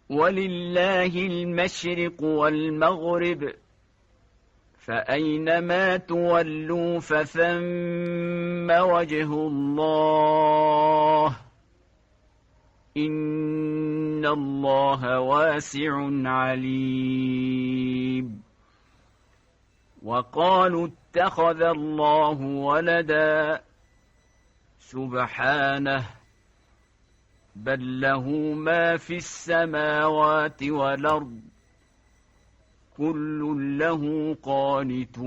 ولله المشرق والمغرب فأينما تولوا فثم وجه الله إن الله واسع عليم. وقالوا اتخذ الله ولدا سبحانه بل له ما في السماوات والأرض كل له قانتون.